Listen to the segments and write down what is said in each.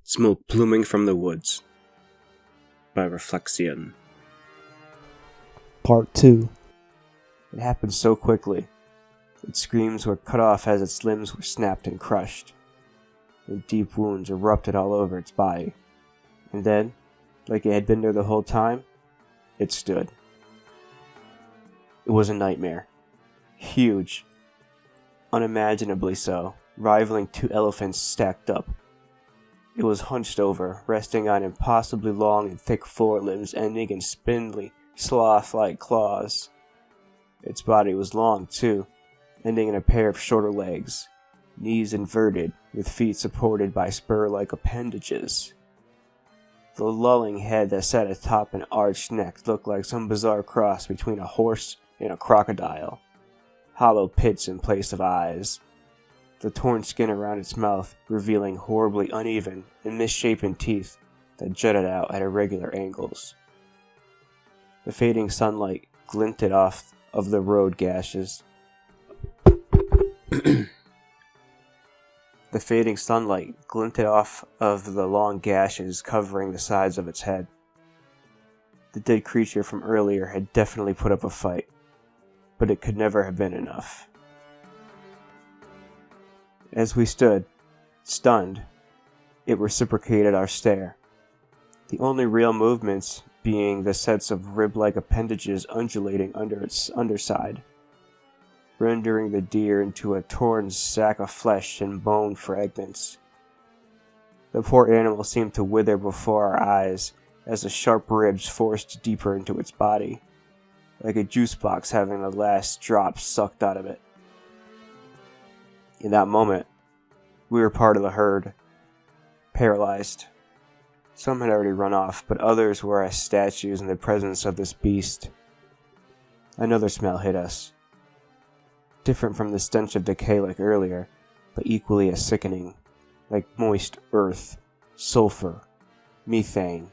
Smoke Pluming from the Woods by Reflexion. Part 2. It happened so quickly. Its screams were cut off as its limbs were snapped and crushed, and deep wounds erupted all over its body. And then, like it had been there the whole time, it stood. It was a nightmare. Huge. Unimaginably so, rivaling two elephants stacked up. It was hunched over, resting on impossibly long and thick forelimbs ending in spindly, sloth-like claws. Its body was long, too, ending in a pair of shorter legs, knees inverted, with feet supported by spur-like appendages. The lolling head that sat atop an arched neck looked like some bizarre cross between a horse and a crocodile. Hollow pits in place of eyes. The torn skin around its mouth revealing horribly uneven and misshapen teeth that jutted out at irregular angles. The fading sunlight glinted off of the road gashes. The fading sunlight glinted off of the long gashes covering the sides of its head. The dead creature from earlier had definitely put up a fight, but it could never have been enough. As we stood, stunned, it reciprocated our stare, the only real movements being the sets of rib-like appendages undulating under its underside, rendering the deer into a torn sack of flesh and bone fragments. The poor animal seemed to wither before our eyes as the sharp ribs forced deeper into its body, like a juice box having the last drop sucked out of it. In that moment, we were part of the herd, paralyzed. Some had already run off, but others were as statues in the presence of this beast. Another smell hit us, different from the stench of decay like earlier, but equally as sickening, like moist earth, sulfur, methane,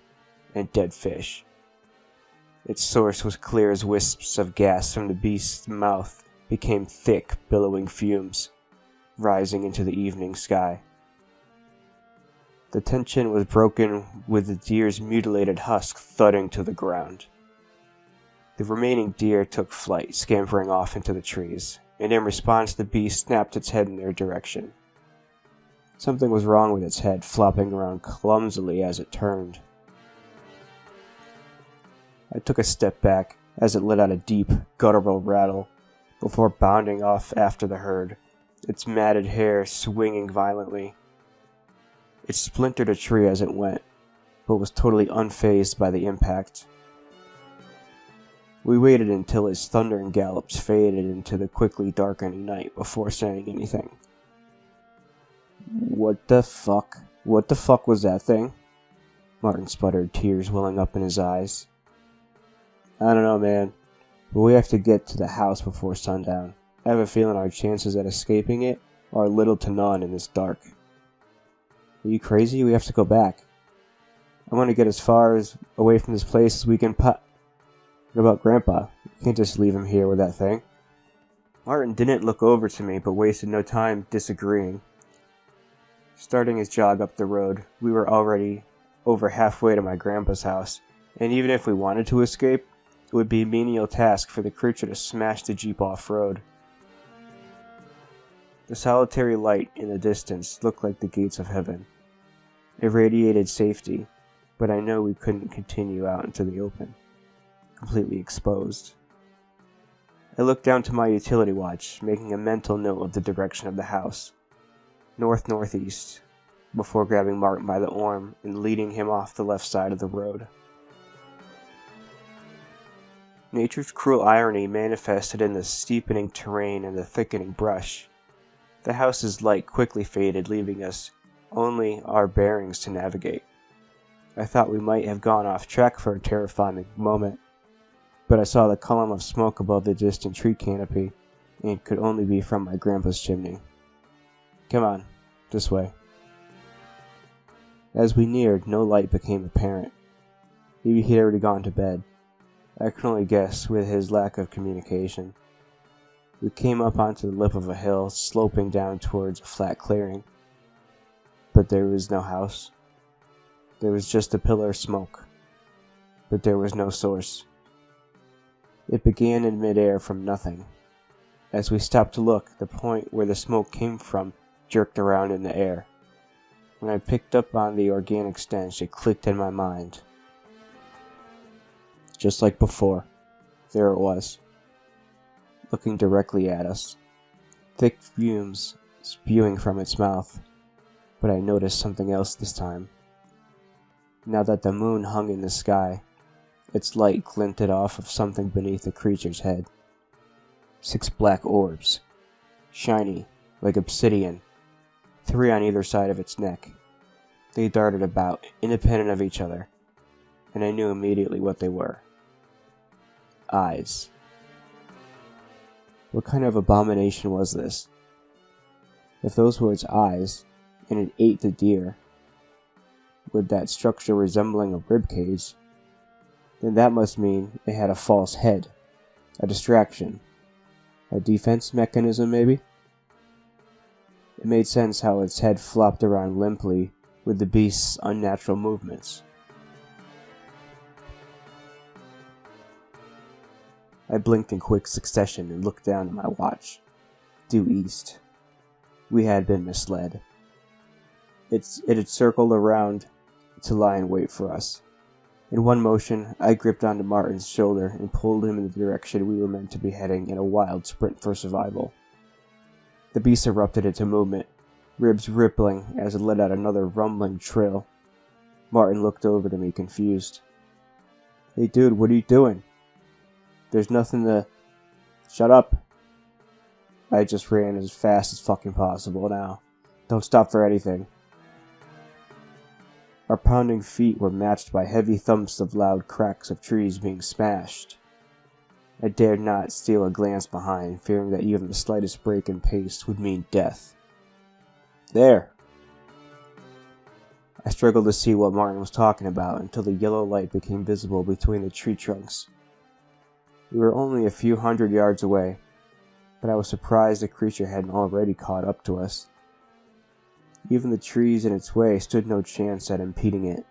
and dead fish. Its source was clear as wisps of gas from the beast's mouth became thick, billowing fumes, rising into the evening sky. The tension was broken with the deer's mutilated husk thudding to the ground. The remaining deer took flight, scampering off into the trees, and in response the beast snapped its head in their direction. Something was wrong with its head, flopping around clumsily as it turned. I took a step back as it let out a deep, guttural rattle before bounding off after the herd, its matted hair swinging violently. It splintered a tree as it went, but was totally unfazed by the impact. We waited until its thundering gallops faded into the quickly darkening night before saying anything. "What the fuck? What the fuck was that thing?" Martin sputtered, tears welling up in his eyes. "I don't know, man, but we have to get to the house before sundown. I have a feeling our chances at escaping it are little to none in this dark." "Are you crazy? We have to go back. I want to get as far away from this place as we can What about Grandpa? You can't just leave him here with that thing." Martin didn't look over to me, but wasted no time disagreeing. Starting his jog up the road, we were already over halfway to my grandpa's house, and even if we wanted to escape, it would be a menial task for the creature to smash the jeep off-road. The solitary light in the distance looked like the gates of heaven. It radiated safety, but I know we couldn't continue out into the open, completely exposed. I looked down to my utility watch, making a mental note of the direction of the house, north-northeast, before grabbing Martin by the arm and leading him off the left side of the road. Nature's cruel irony manifested in the steepening terrain and the thickening brush. The house's light quickly faded, leaving us only our bearings to navigate. I thought we might have gone off track for a terrifying moment, but I saw the column of smoke above the distant tree canopy, and it could only be from my grandpa's chimney. "Come on, this way." As we neared, no light became apparent. Maybe he'd already gone to bed. I can only guess with his lack of communication. We came up onto the lip of a hill, sloping down towards a flat clearing. But there was no house, There was just a pillar of smoke, but there was no source. It began in midair from nothing. As we stopped to look, the point where the smoke came from jerked around in the air. When I picked up on the organic stench, it clicked in my mind. Just like before, there it was, looking directly at us, thick fumes spewing from its mouth. But I noticed something else this time. Now that the moon hung in the sky, its light glinted off of something beneath the creature's head. 6 black orbs, shiny like obsidian, 3 on either side of its neck. They darted about, independent of each other, and I knew immediately what they were. Eyes. What kind of abomination was this? If those were its eyes, and it ate the deer, with that structure resembling a ribcage, then that must mean it had a false head, a distraction, a defense mechanism maybe? It made sense how its head flopped around limply with the beast's unnatural movements. I blinked in quick succession and looked down at my watch. Due east. We had been misled. It had circled around to lie in wait for us. In one motion, I gripped onto Martin's shoulder and pulled him in the direction we were meant to be heading in a wild sprint for survival. The beast erupted into movement, ribs rippling as it let out another rumbling trill. Martin looked over to me, confused. "Hey dude, what are you doing? There's nothing to..." "Shut up." I just ran as fast as fucking possible now. Don't stop for anything. Our pounding feet were matched by heavy thumps of loud cracks of trees being smashed. I dared not steal a glance behind, fearing that even the slightest break in pace would mean death. "There!" I struggled to see what Martin was talking about until the yellow light became visible between the tree trunks. We were only a few hundred yards away, but I was surprised the creature hadn't already caught up to us. Even the trees in its way stood no chance at impeding it.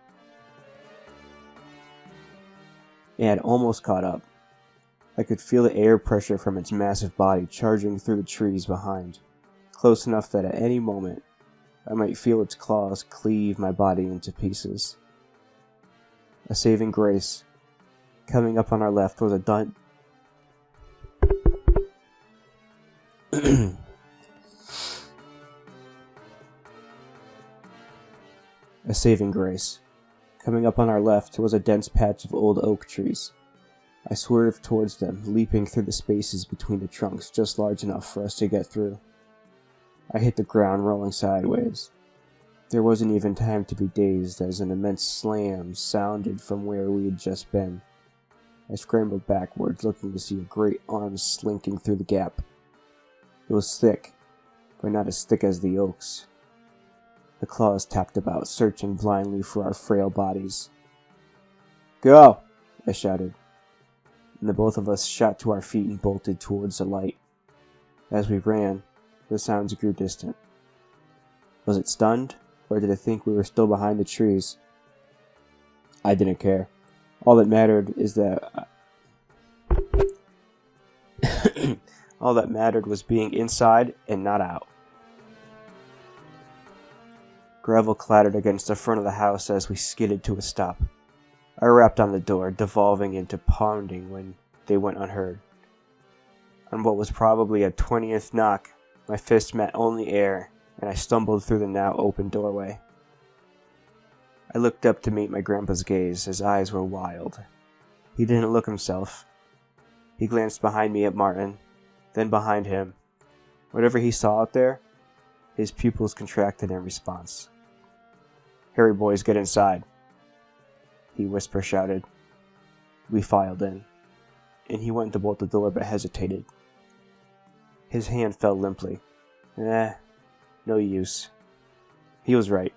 It had almost caught up. I could feel the air pressure from its massive body charging through the trees behind, close enough that at any moment I might feel its claws cleave my body into pieces. A saving grace. Coming up on our left was a A saving grace. Coming up on our left was a dense patch of old oak trees. I swerved towards them, leaping through the spaces between the trunks just large enough for us to get through. I hit the ground, rolling sideways. There wasn't even time to be dazed as an immense slam sounded from where we had just been. I scrambled backwards, looking to see a great arm slinking through the gap. It was thick, but not as thick as the oaks. The claws tapped about, searching blindly for our frail bodies. "Go!" I shouted, and the both of us shot to our feet and bolted towards the light. As we ran, the sounds grew distant. Was it stunned, or did it think we were still behind the trees? I didn't care. All that mattered was being inside and not out. Gravel clattered against the front of the house as we skidded to a stop. I rapped on the door, devolving into pounding when they went unheard. On what was probably a 20th knock, my fist met only air, and I stumbled through the now open doorway. I looked up to meet my grandpa's gaze. His eyes were wild. He didn't look himself. He glanced behind me at Martin, then behind him. Whatever he saw out there, his pupils contracted in response. "Hurry, boys, get inside," he whisper shouted. We filed in, and he went to bolt the door but hesitated. His hand fell limply. No use. He was right.